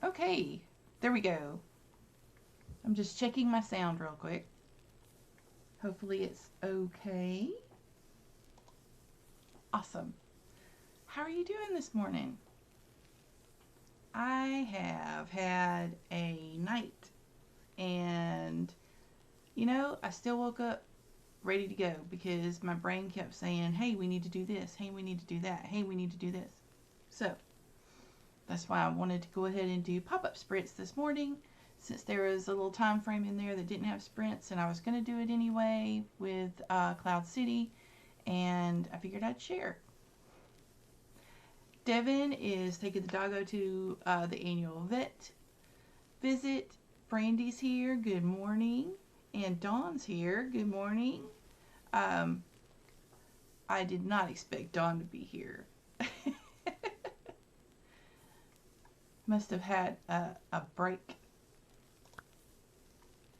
Okay, there we go. I'm just checking my sound real quick. Hopefully it's okay. Awesome. How are you doing this morning? I have had a night, and I still woke up ready to go because my brain kept saying, hey, we need to do this, hey, we need to do that, hey, we need to do this. So that's why I wanted to go ahead and do pop-up sprints this morning, since there was a little time frame in there that didn't have sprints, and I was going to do it anyway with Cloud City, and I figured I'd share. Devin is taking the doggo to the annual vet visit. Brandy's here. Good morning. And Dawn's here. Good morning. I did not expect Dawn to be here. Must have had a break.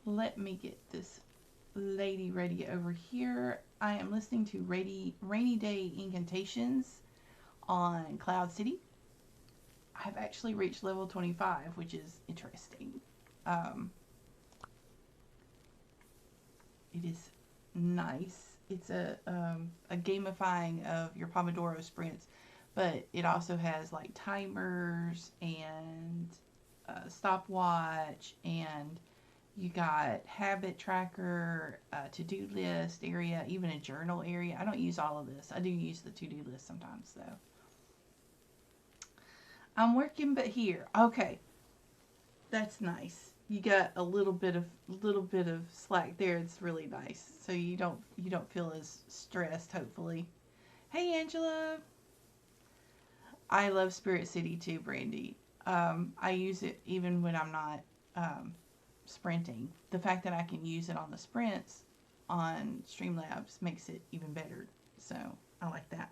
Let me get this lady ready over here. I am listening to Rainy Day Incantations on Cloud City. I've actually reached level 25, which is interesting. It is nice. It's a gamifying of your Pomodoro sprints, but it also has like timers and stopwatch, and you got habit tracker, to-do list area, even a journal area. I don't use all of this. I do use the to-do list sometimes though. I'm working but here. Okay. That's nice. You got a little bit of slack there. It's really nice. So you don't feel as stressed, hopefully. Hey Angela. I love Spirit City too, Brandy. I use it even when I'm not sprinting. The fact that I can use it on the sprints on Streamlabs makes it even better. So I like that.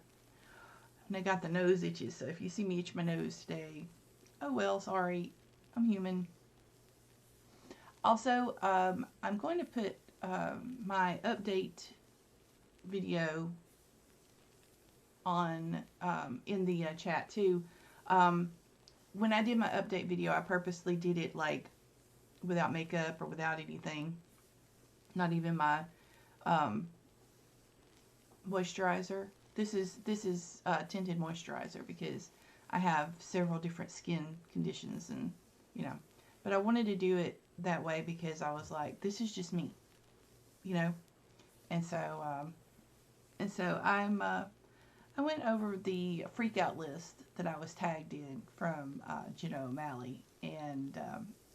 And I got the nose itches, so if you see me itch my nose today, oh well, sorry. I'm human. Also, I'm going to put my update video on in the chat too. When I did my update video, I purposely did it like without makeup or without anything. Not even my moisturizer. This is tinted moisturizer because I have several different skin conditions, and but I wanted to do it that way because I was like, this is just me, and so I went over the freak out list that I was tagged in from Jenna O'Malley, and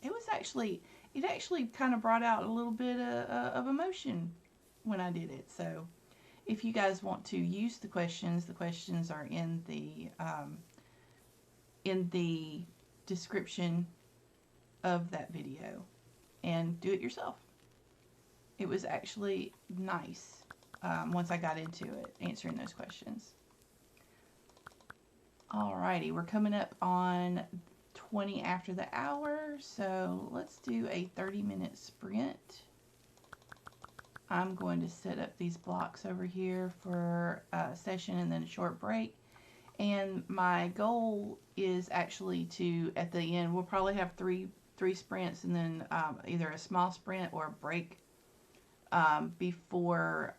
it actually kind of brought out a little bit of emotion when I did it. So if you guys want to use the questions are in the description of that video, and do it yourself. It was actually nice once I got into it, answering those questions. Alrighty, we're coming up on 20 after the hour, so let's do a 30-minute sprint. I'm going to set up these blocks over here for a session and then a short break. And my goal is actually to, at the end, we'll probably have three sprints, and then either a small sprint or a break before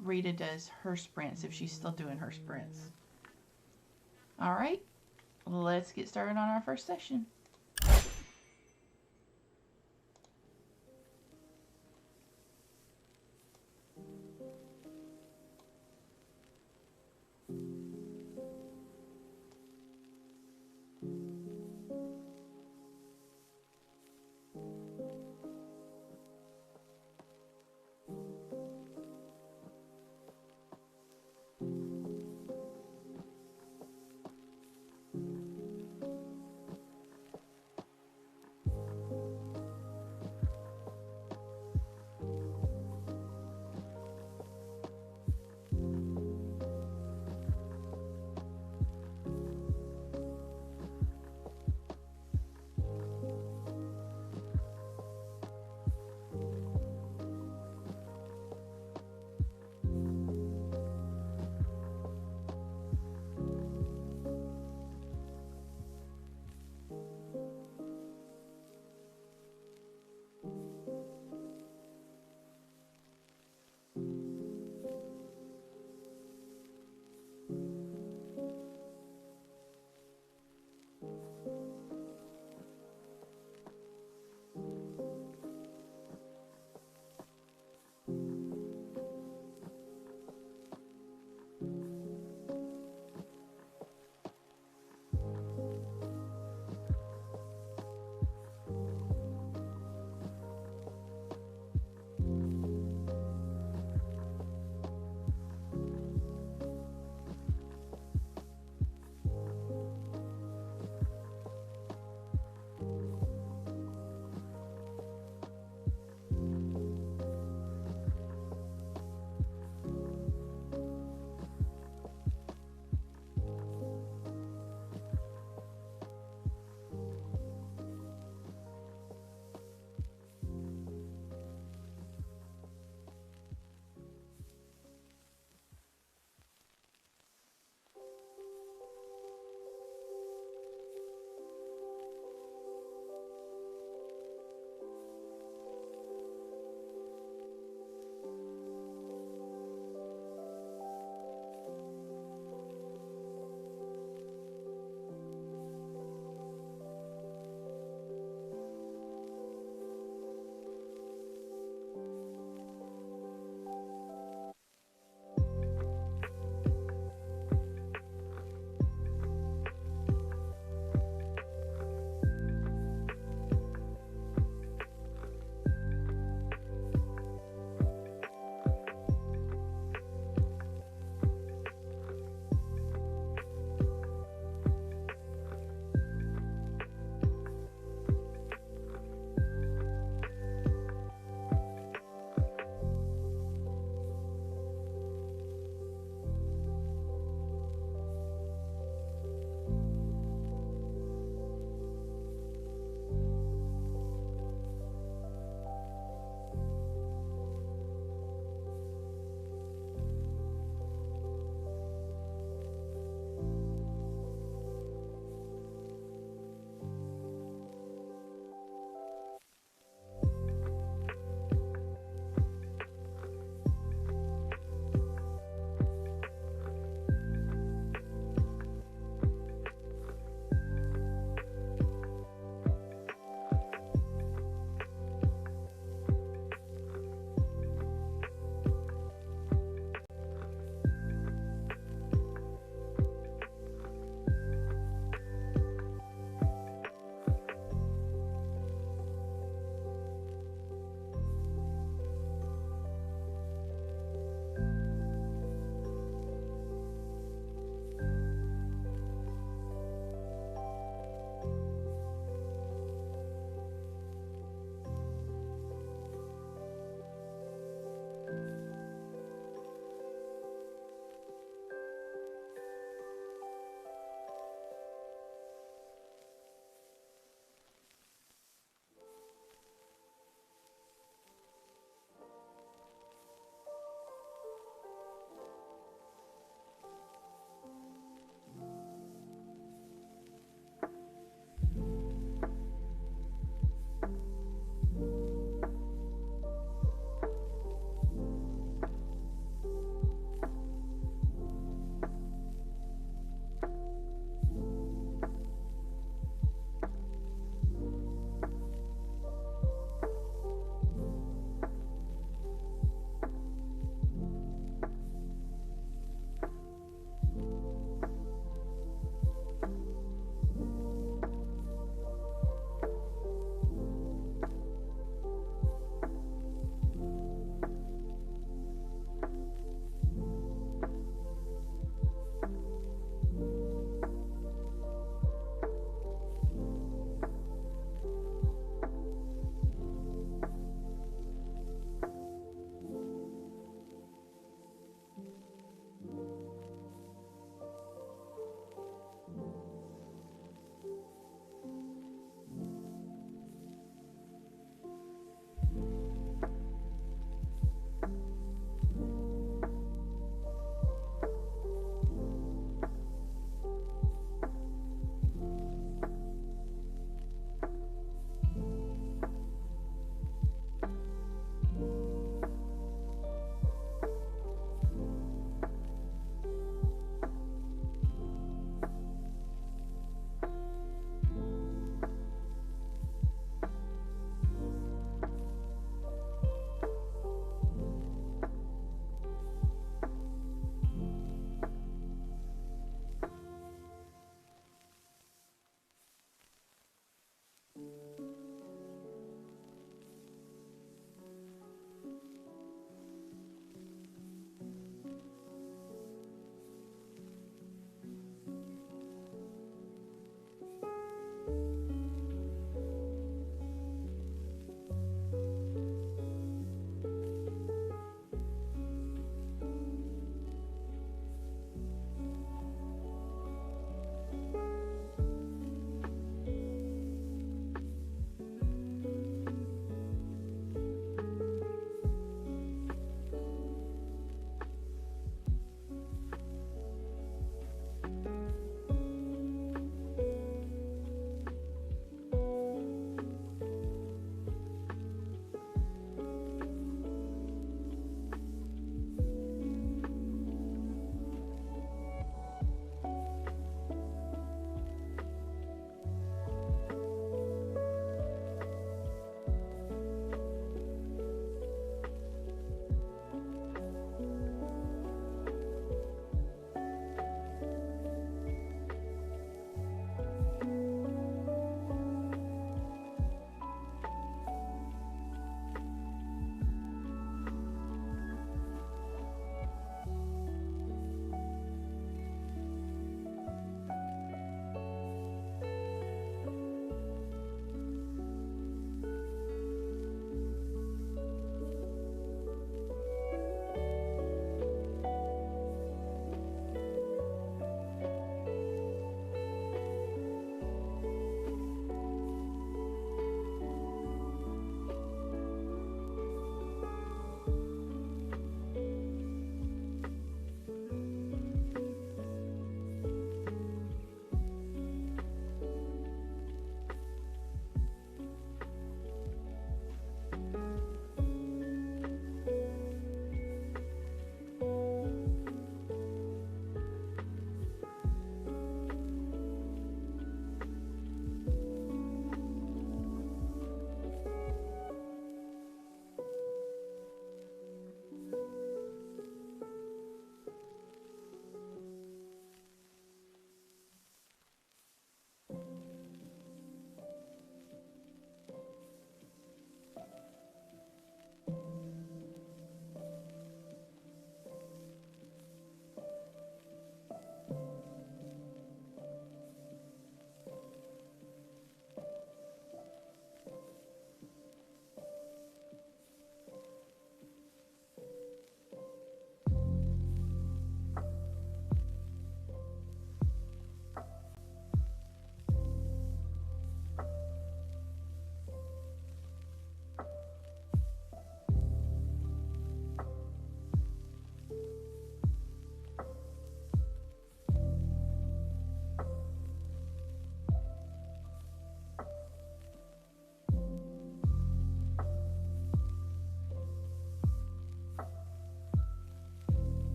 Rita does her sprints, if she's still doing her sprints. All right, let's get started on our first session.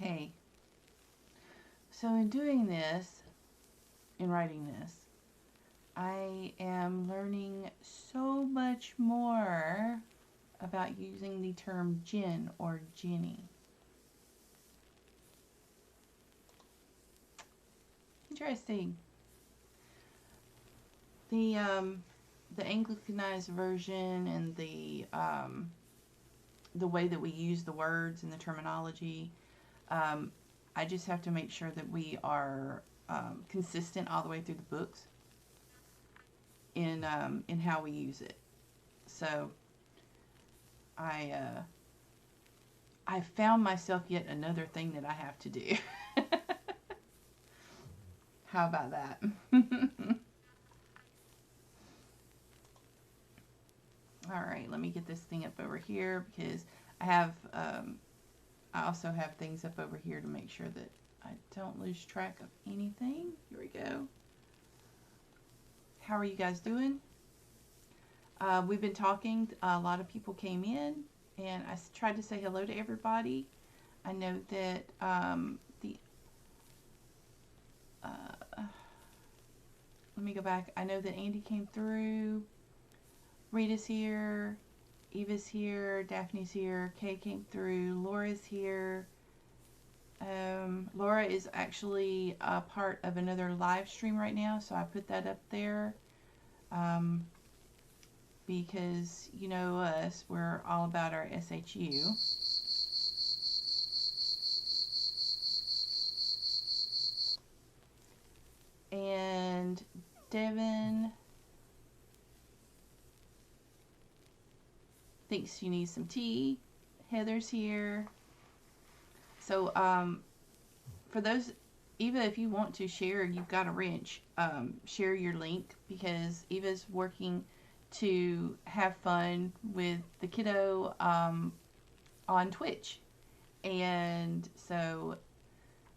Okay. So in doing this, in writing this, I am learning so much more about using the term Jen or Jenny. Interesting. The Anglicanized version and the way that we use the words and the terminology, I just have to make sure that we are consistent all the way through the books in how we use it. So I found myself yet another thing that I have to do. How about that? All right, let me get this thing up over here because I have I also have things up over here to make sure that I don't lose track of anything. Here we go. How are you guys doing? We've been talking. A lot of people came in, and I tried to say hello to everybody. I know that let me go back. I know that Andy came through. Rita's here. Eva's here. Daphne's here. Kay came through. Laura's here. Laura is actually a part of another live stream right now, so I put that up there. Because you know us, we're all about our SHU. And Devin thinks you need some tea. Heather's here. So, for those, Eva, if you want to share, you've got a wrench, share your link because Eva's working to have fun with the kiddo on Twitch. And so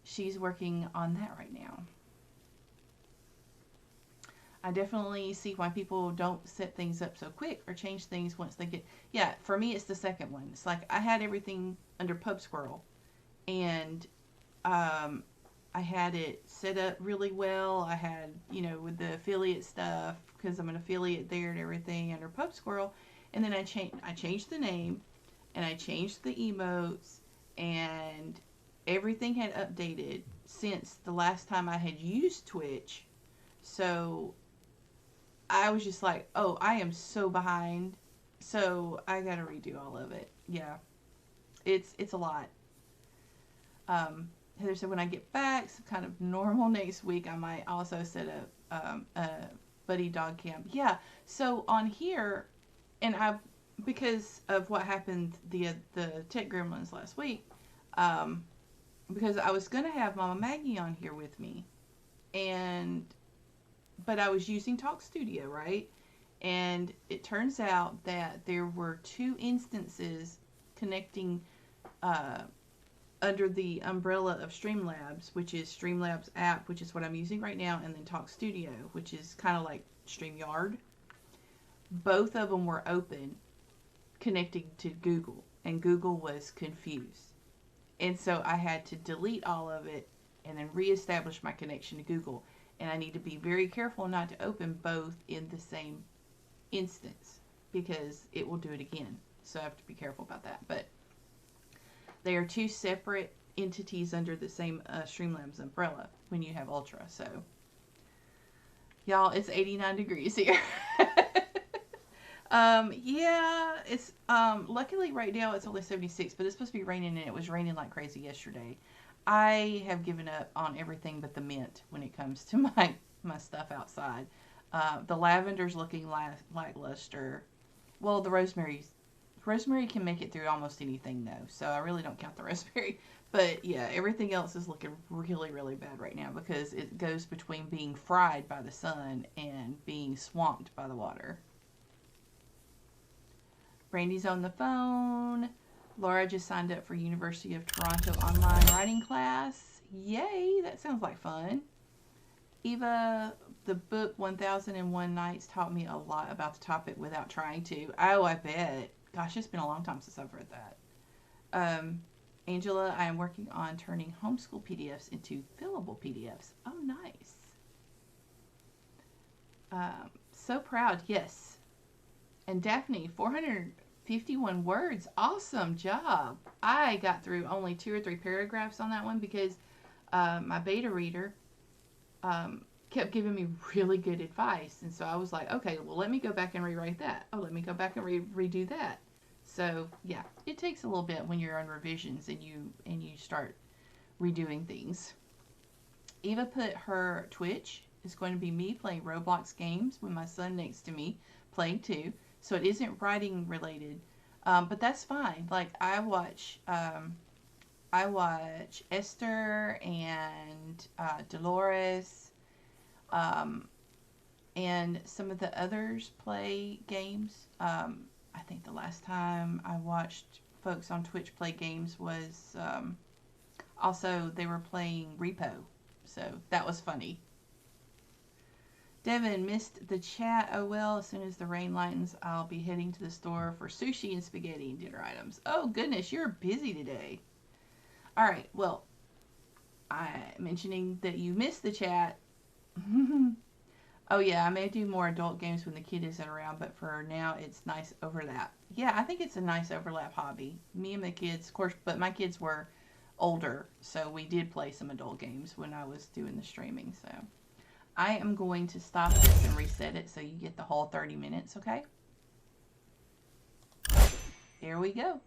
she's working on that right now. I definitely see why people don't set things up so quick or change things once they get... Yeah, for me, it's the second one. It's like I had everything under Pub Squirrel. And I had it set up really well. I had, you know, with the affiliate stuff, because I'm an affiliate there and everything under Pub Squirrel. And then I changed the name, and I changed the emotes, and everything had updated since the last time I had used Twitch. So I was just like, oh, I am so behind. So I gotta redo all of it. Yeah. It's a lot. Heather said when I get back, some kind of normal next week, I might also set up a buddy dog camp. Yeah. So on here, and because of what happened the Tech Gremlins last week, because I was gonna have Mama Maggie on here with me, but I was using Talk Studio, right? And it turns out that there were two instances connecting under the umbrella of Streamlabs, which is Streamlabs app, which is what I'm using right now, and then Talk Studio, which is kind of like StreamYard. Both of them were open, connecting to Google, and Google was confused. And so I had to delete all of it and then reestablish my connection to Google. And I need to be very careful not to open both in the same instance because it will do it again. So I have to be careful about that. But they are two separate entities under the same Streamlabs umbrella when you have Ultra. So, y'all, it's 89 degrees here. Yeah, it's luckily right now it's only 76, but it's supposed to be raining, and it was raining like crazy yesterday. I have given up on everything but the mint when it comes to my stuff outside. The lavender's looking lackluster. Well, the rosemary can make it through almost anything though, so I really don't count the rosemary. But yeah, everything else is looking really, really bad right now because it goes between being fried by the sun and being swamped by the water. Brandy's on the phone. Laura just signed up for University of Toronto online writing class. Yay, that sounds like fun. Eva, the book 1001 Nights taught me a lot about the topic without trying to. Oh, I bet. Gosh, it's been a long time since I've read that. Angela, I am working on turning homeschool PDFs into fillable PDFs. Oh, nice. So proud, yes. And Daphne, 451 words. Awesome job. I got through only 2 or 3 paragraphs on that one because my beta reader kept giving me really good advice. And so I was like, okay, well, let me go back and rewrite that. Oh, let me go back and redo that. So yeah, it takes a little bit when you're on revisions and you start redoing things. Eva put her Twitch is going to be me playing Roblox games with my son next to me playing too. So it isn't writing related, but that's fine. Like I watch Esther and Dolores, and some of the others play games. I think the last time I watched folks on Twitch play games was also they were playing Repo, so that was funny. Devin, missed the chat. Oh well, as soon as the rain lightens, I'll be heading to the store for sushi and spaghetti and dinner items. Oh goodness, you're busy today. All right, well, I'm mentioning that you missed the chat. Oh yeah, I may do more adult games when the kid isn't around, but for now it's nice overlap. Yeah, I think it's a nice overlap hobby. Me and the kids, of course, but my kids were older, so we did play some adult games when I was doing the streaming, so. I am going to stop this and reset it so you get the whole 30 minutes, okay? Here we go.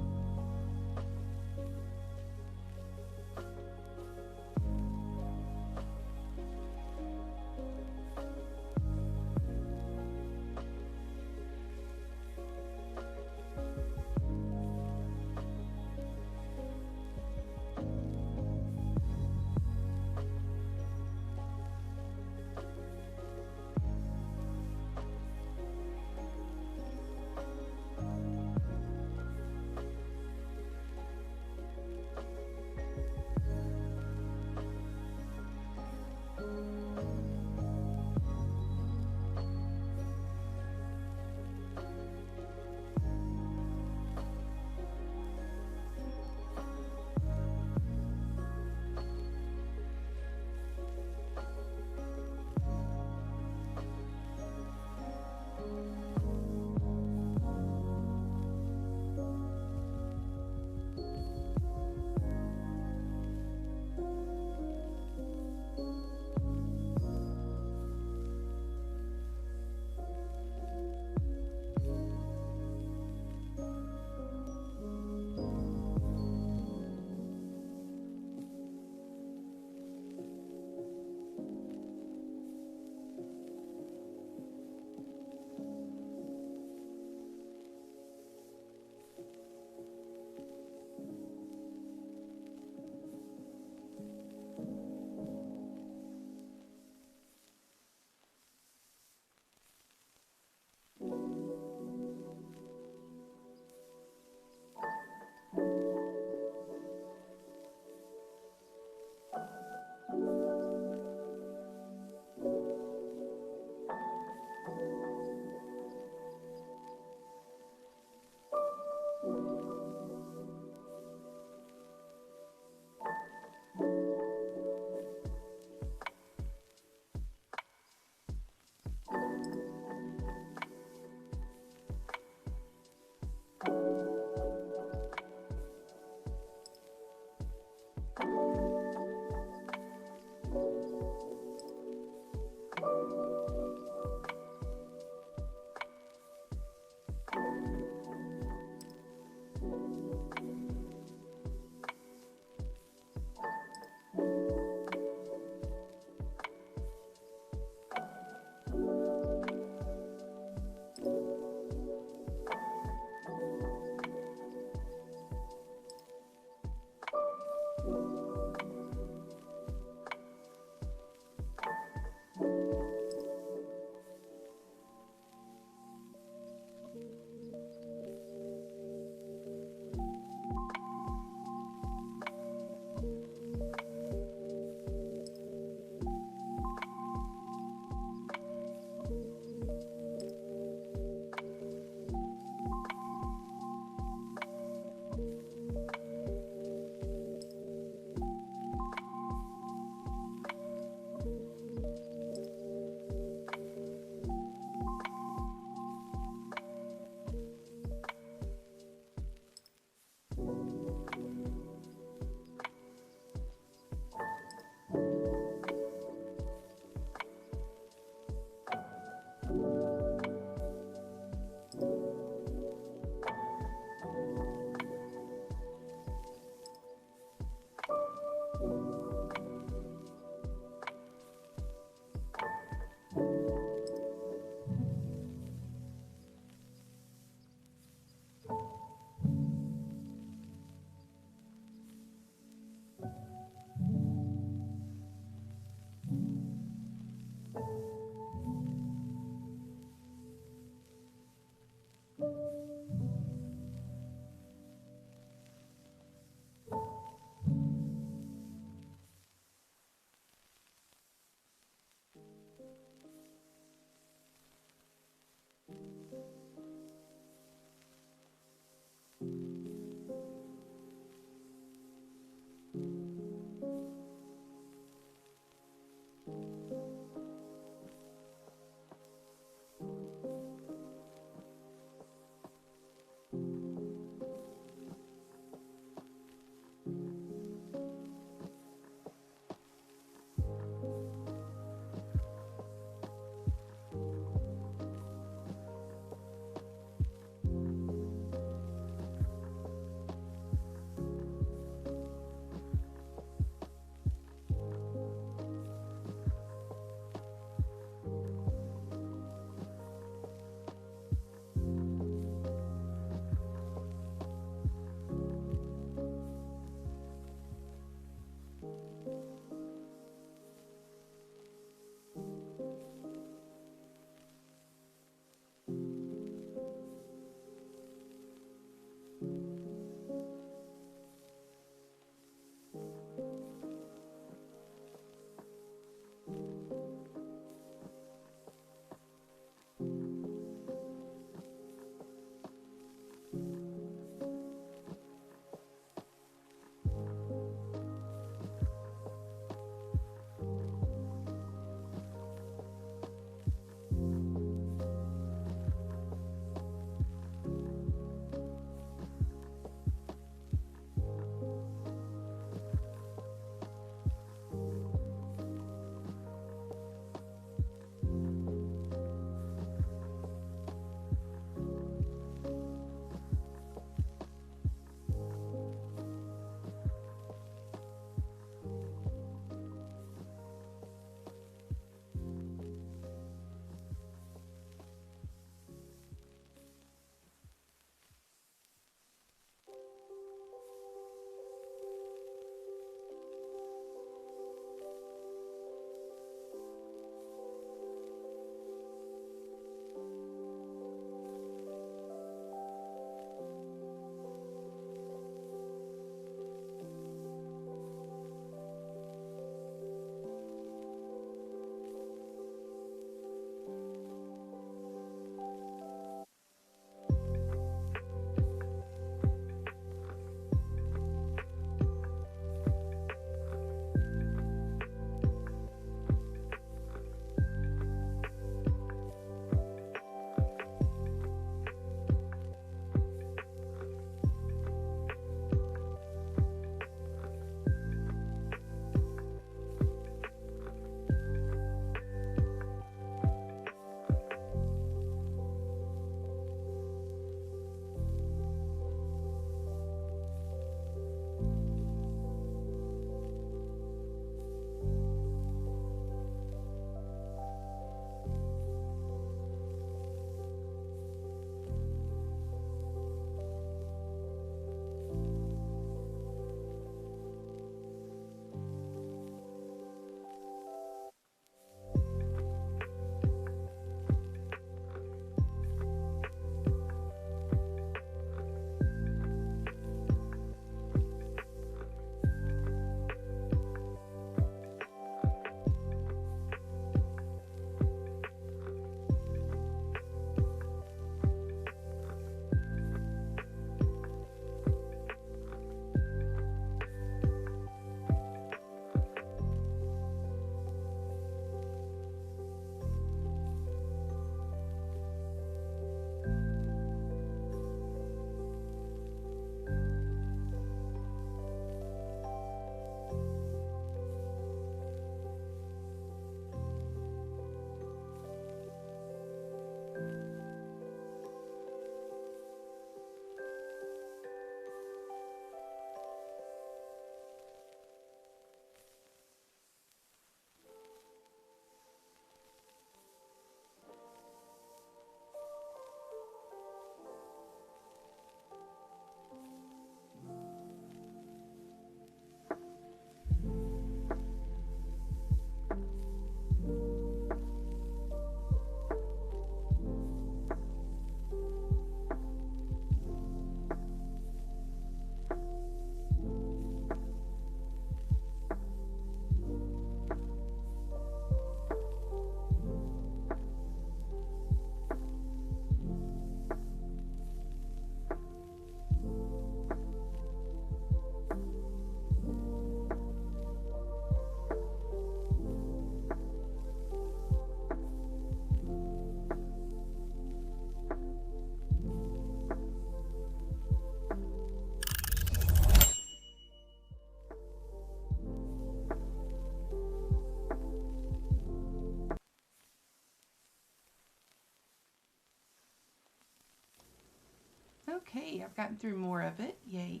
Okay, I've gotten through more of it. Yay.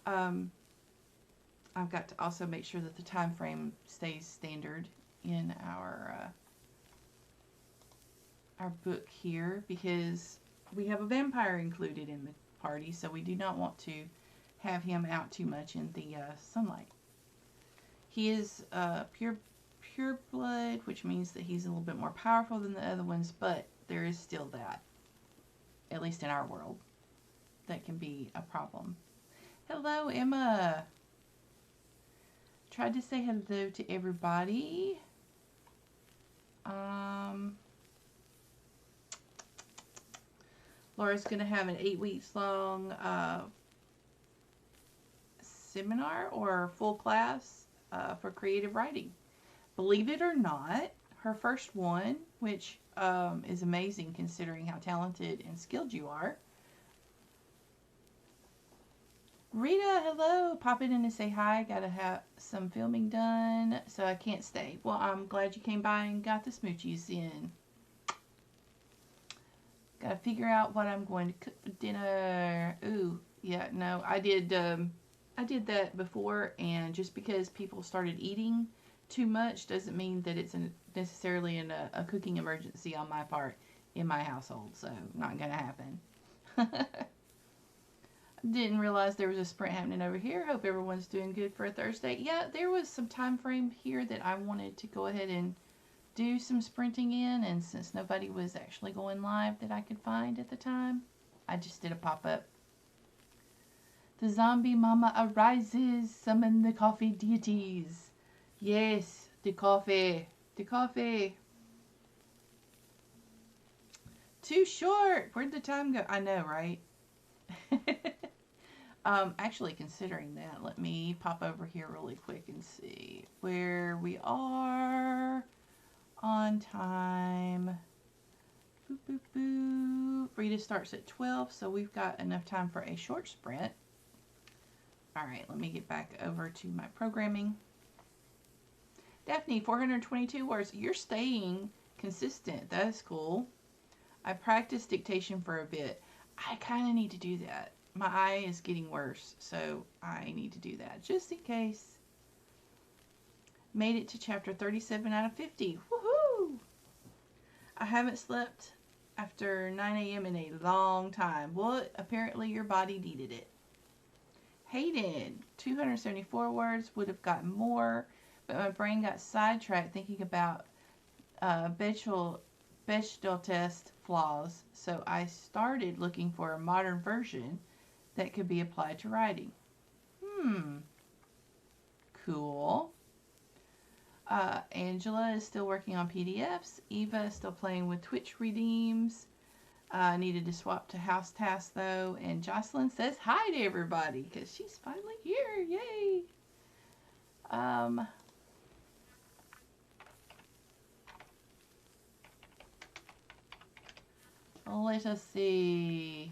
I've got to also make sure that the time frame stays standard in our book here, because we have a vampire included in the party, so we do not want to have him out too much in the sunlight. He is pure blood, which means that he's a little bit more powerful than the other ones, but there is still that, at least in our world, that can be a problem. Hello, Emma. Tried to say hello to everybody. Laura's going to have an 8 weeks long seminar or full class for creative writing. Believe it or not, her first one, which is amazing considering how talented and skilled you are. Rita, hello. Popping in to say hi. Gotta have some filming done, so I can't stay. Well, I'm glad you came by and got the smoochies in. Gotta figure out what I'm going to cook for dinner. Ooh, yeah, no, I did that before, and just because people started eating too much doesn't mean that it's necessarily a cooking emergency on my part in my household, so not gonna happen. Didn't realize there was a sprint happening over here. Hope everyone's doing good for a Thursday. Yeah, there was some time frame here that I wanted to go ahead and do some sprinting in, and since nobody was actually going live that I could find at the time, I just did a pop-up. The zombie mama arises, summon the coffee deities. Yes, the coffee. The coffee. Too short. Where'd the time go? I know, right? Actually, considering that, let me pop over here really quick and see where we are on time. Boop, boop, boop. Rita starts at 12, so we've got enough time for a short sprint. All right, let me get back over to my programming. Daphne, 422 words. You're staying consistent. That's cool. I practiced dictation for a bit. I kind of need to do that. My eye is getting worse, so I need to do that just in case. Made it to chapter 37 out of 50. Woohoo! I haven't slept after 9 a.m. in a long time. Well, apparently your body needed it. Hayden, 274 words. Would have gotten more, but my brain got sidetracked thinking about Bechdel test flaws, so I started looking for a modern version that could be applied to writing. Cool. Angela is still working on PDFs. Eva is still playing with Twitch redeems. Needed to swap to house tasks though. And Jocelyn says hi to everybody because she's finally here. Yay! Let us see.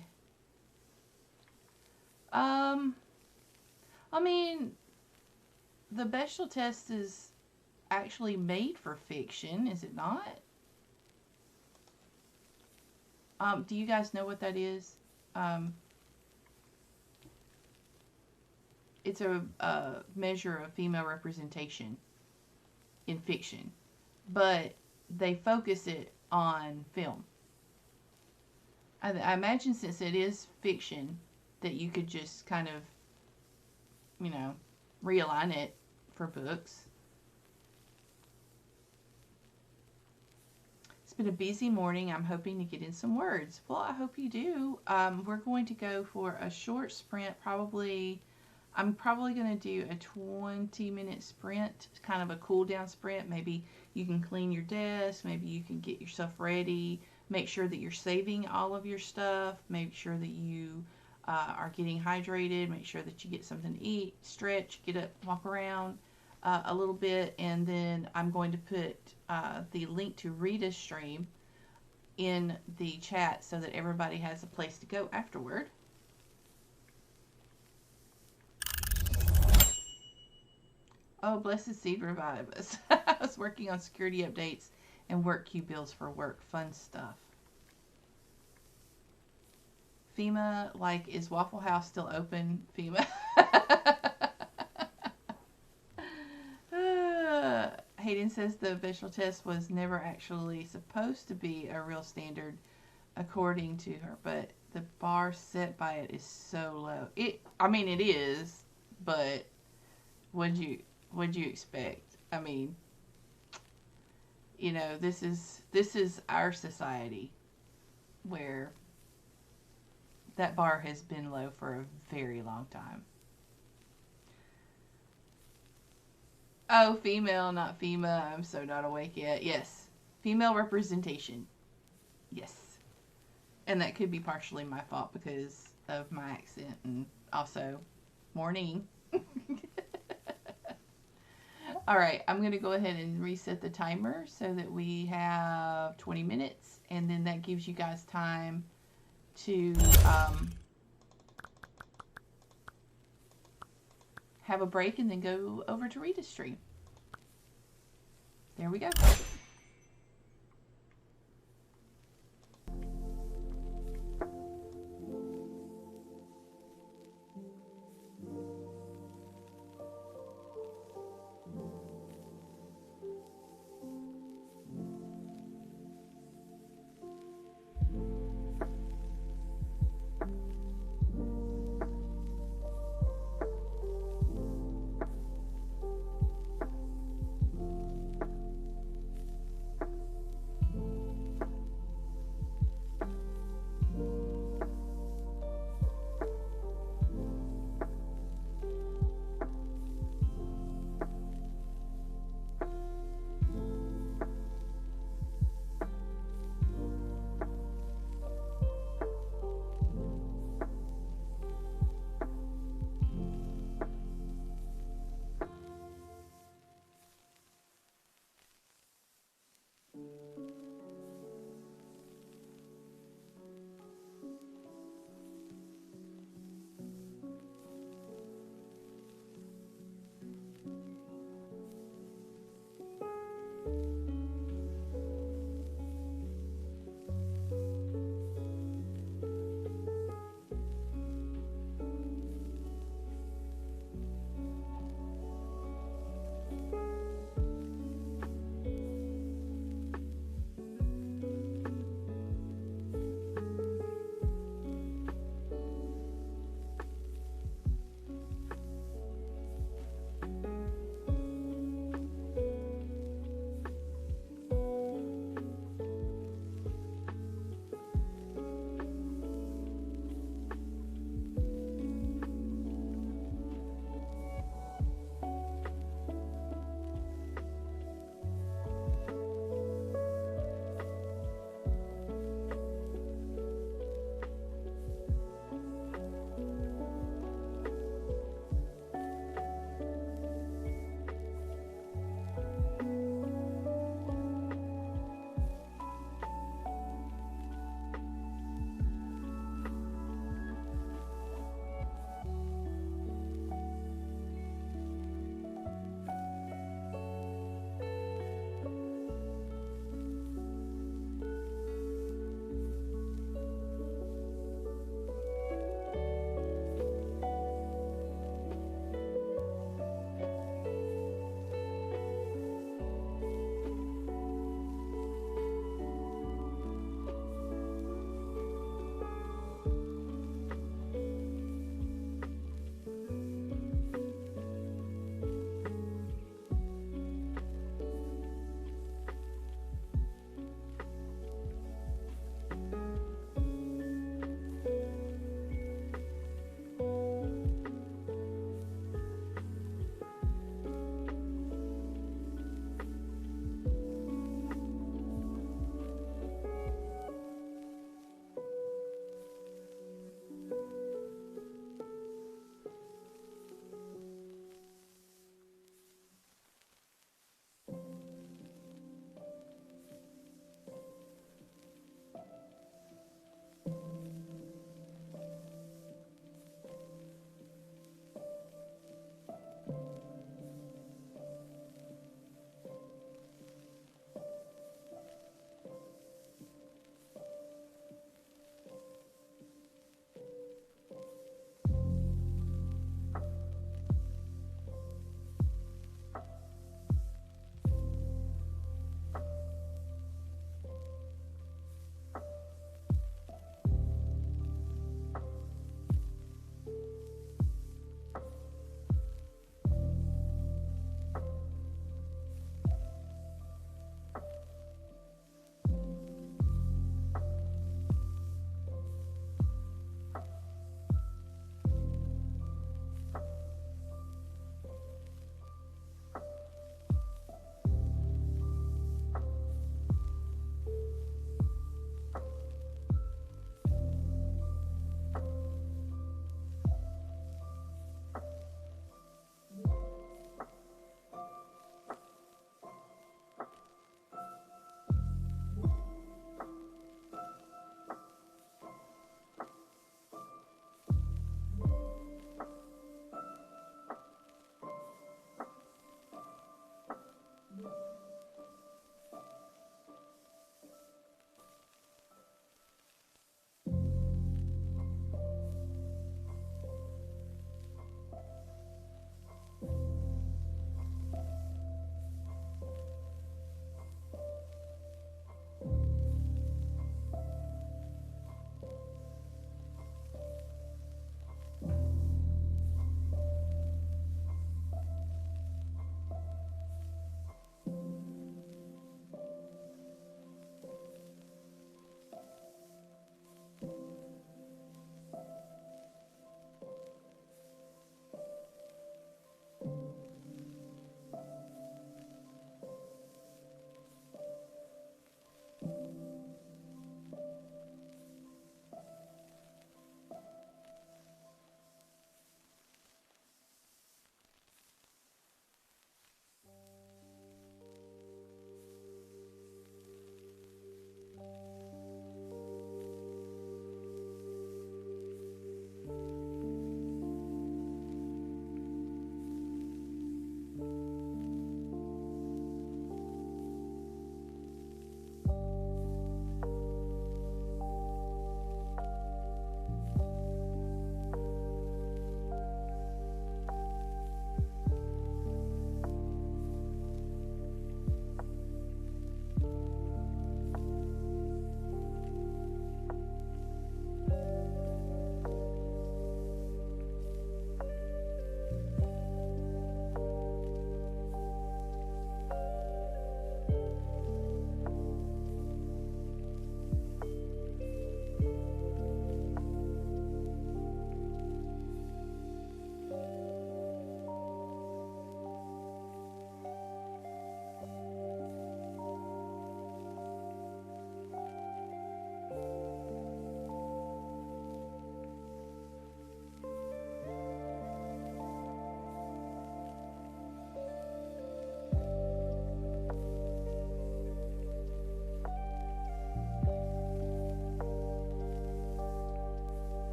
I mean, the Bechdel test is actually made for fiction, is it not? Do you guys know what that is? It's a measure of female representation in fiction, but they focus it on film. I imagine since it is fiction that you could just kind of, you know, realign it for books. It's been a busy morning. I'm hoping to get in some words. Well, I hope you do. We're going to go for a short sprint. I'm probably going to do a 20-minute sprint, kind of a cool down sprint. Maybe you can clean your desk. Maybe you can get yourself ready. Make sure that you're saving all of your stuff. Make sure that you are getting hydrated. Make sure that you get something to eat, stretch, get up, walk around a little bit. And then I'm going to put the link to Rita's stream in the chat so that everybody has a place to go afterward. Oh, blessed seed revive us. I was working on security updates and work queue bills for work. Fun stuff. FEMA, like, is Waffle House still open? FEMA. Hayden says the visual test was never actually supposed to be a real standard according to her, but the bar set by it is so low. I mean, it is, but what'd you expect? I mean, you know, this is our society where that bar has been low for a very long time. Oh, female, not FEMA. I'm so not awake yet. Yes. Female representation. Yes. And that could be partially my fault because of my accent and also morning. Alright, I'm going to go ahead and reset the timer so that we have 20 minutes. And then that gives you guys time to have a break and then go over to Rita's stream. There we go.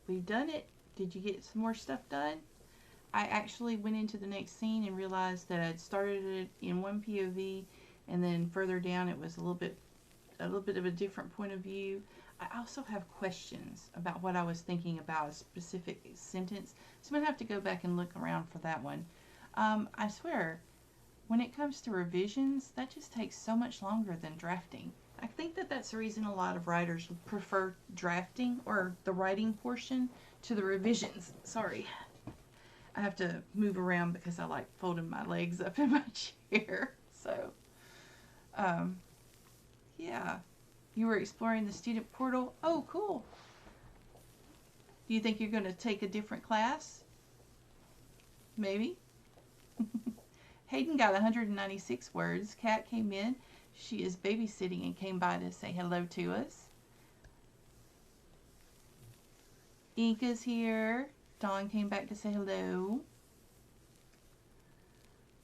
we've done it. Did you get some more stuff done? I actually went into the next scene and realized that I'd started it in one POV, and then further down it was a little bit of a different point of view. I also have questions about what I was thinking about a specific sentence, so I'm going to have to go back and look around for that one. I swear, when it comes to revisions, that just takes so much longer than drafting. I think that that's the reason a lot of writers prefer drafting, or the writing portion, to the revisions. Sorry. I have to move around because I like folding my legs up in my chair. So, yeah. You were exploring the student portal. Oh, cool. Do you think you're going to take a different class? Maybe. Hayden got 196 words. Kat came in. She is babysitting and came by to say hello to us. Inka's here. Dawn came back to say hello.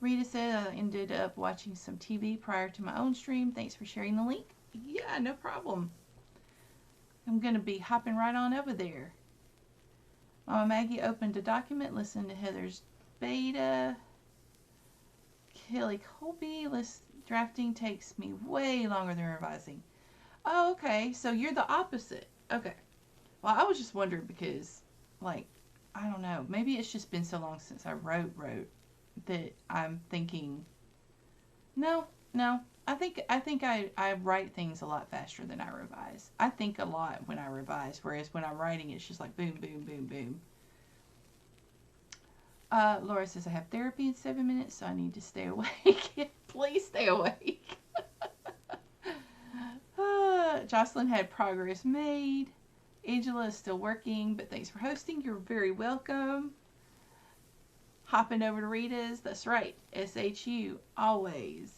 Rita said I ended up watching some TV prior to my own stream. Thanks for sharing the link. Yeah, no problem. I'm going to be hopping right on over there. Mama Maggie opened a document, listened to Heather's beta. Kelly Colby, drafting takes me way longer than revising. Oh, okay. So you're the opposite. Okay. Well, I was just wondering because, like, I don't know. Maybe it's just been so long since I wrote that I'm thinking, no. I think I write things a lot faster than I revise. I think a lot when I revise, whereas when I'm writing, it's just like boom, boom, boom, boom. Laura says I have therapy in 7 minutes, so I need to stay awake. Please stay awake. Jocelyn had progress made. Angela is still working, but thanks for hosting. You're very welcome. Hopping over to Rita's. That's right. SHU, always.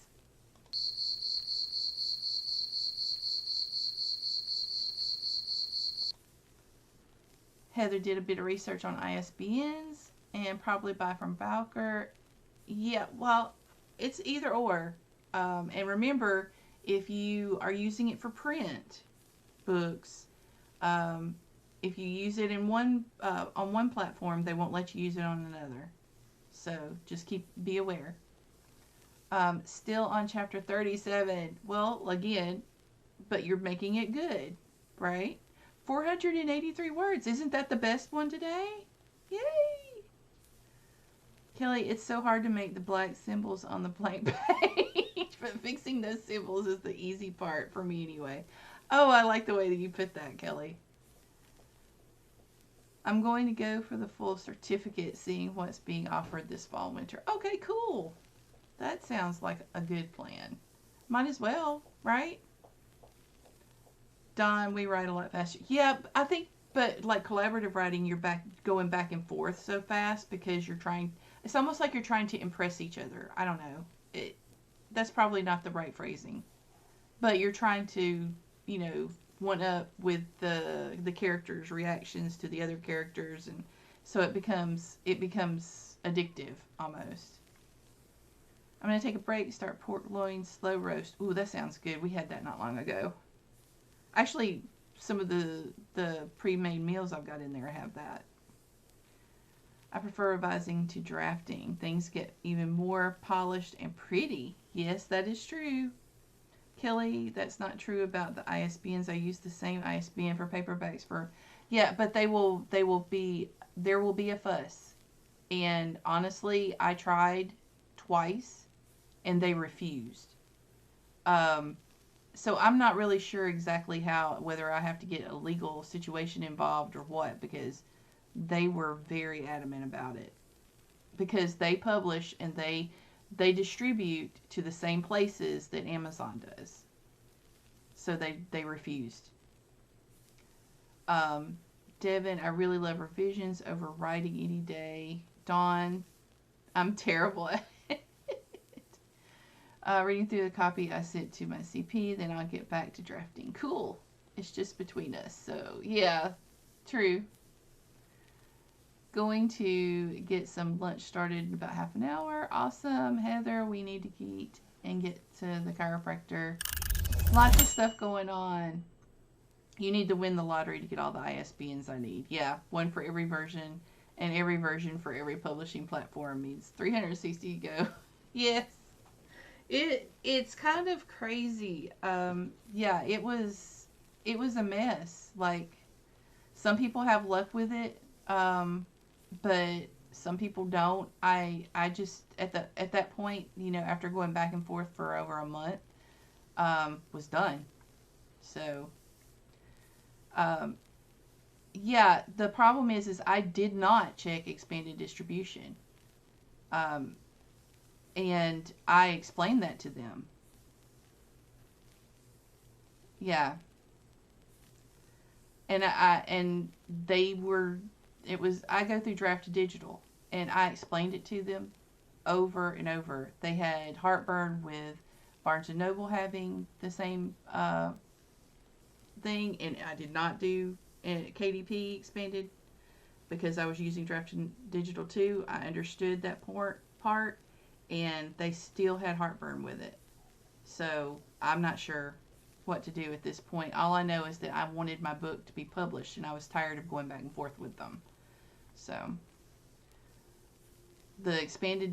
Heather did a bit of research on ISBNs and probably buy from Bowker. Yeah, well, it's either or. And remember, if you are using it for print books, if you use it in on one platform, they won't let you use it on another. So just be aware. Still on chapter 37. Well, again, but you're making it good, right? 483 words. Isn't that the best one today? Yay! Kelly, it's so hard to make the black symbols on the blank page, but fixing those symbols is the easy part for me anyway. Oh, I like the way that you put that, Kelly. I'm going to go for the full certificate, seeing what's being offered this fall winter. Okay, cool. That sounds like a good plan. Might as well, right? Don, we write a lot faster. Yeah, I think, but like collaborative writing, you're going back and forth so fast because you're trying. It's almost like you're trying to impress each other. I don't know. That's probably not the right phrasing, but you're trying to, one up with the characters' reactions to the other characters, and so it becomes addictive almost. I'm gonna take a break. Start pork loin slow roast. Ooh, that sounds good. We had that not long ago. Actually, some of the pre-made meals I've got in there have that. I prefer revising to drafting. Things get even more polished and pretty. Yes, that is true. Kelly, that's not true about the ISBNs. I use the same ISBN for paperbacks yeah, but there will be a fuss. And honestly, I tried twice and they refused. So I'm not really sure exactly whether I have to get a legal situation involved or what, because they were very adamant about it. Because they publish and they distribute to the same places that Amazon does. So they refused. Devin, I really love revisions over writing any day. Dawn, I'm terrible at it. Reading through the copy I sent to my CP, then I'll get back to drafting. Cool. It's just between us. So, yeah, true. Going to get some lunch started in about half an hour. Awesome. Heather, we need to get to the chiropractor. Lots of stuff going on. You need to win the lottery to get all the ISBNs I need. Yeah, one for every version, and every version for every publishing platform means 360 to go. Yes. It's kind of crazy. Yeah, it was a mess. Like, some people have luck with it, but some people don't. I just at that point, after going back and forth for over a month, was done. So, um, yeah, the problem is I did not check expanded distribution. Um, and I explained that to them. Yeah, and they were. It was I go through Draft Digital, and I explained it to them over and over. They had heartburn with Barnes and Noble having the same thing, and I did not do KDP expanded because I was using Draft Digital too. I understood that part, and they still had heartburn with it. So I'm not sure what to do at this point. All I know is that I wanted my book to be published, and I was tired of going back and forth with them. So the not expanded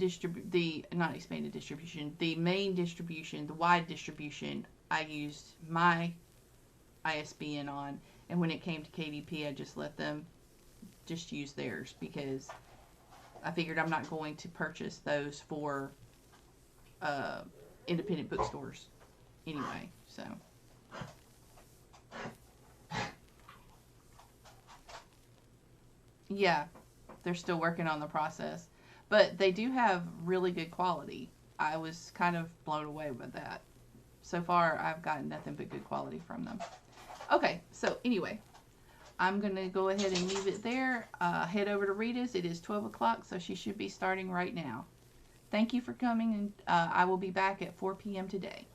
distribution, the main distribution, the wide distribution, I used my ISBN on, and when it came to KDP, I just let them just use theirs because I figured I'm not going to purchase those for uh, independent bookstores anyway. So, yeah, they're still working on the process, but they do have really good quality. I was kind of blown away with that. So far, I've gotten nothing but good quality from them. Okay, so anyway, I'm going to go ahead and leave it there. Head over to Rita's. It is 12 o'clock, so she should be starting right now. Thank you for coming, and I will be back at 4 p.m. today.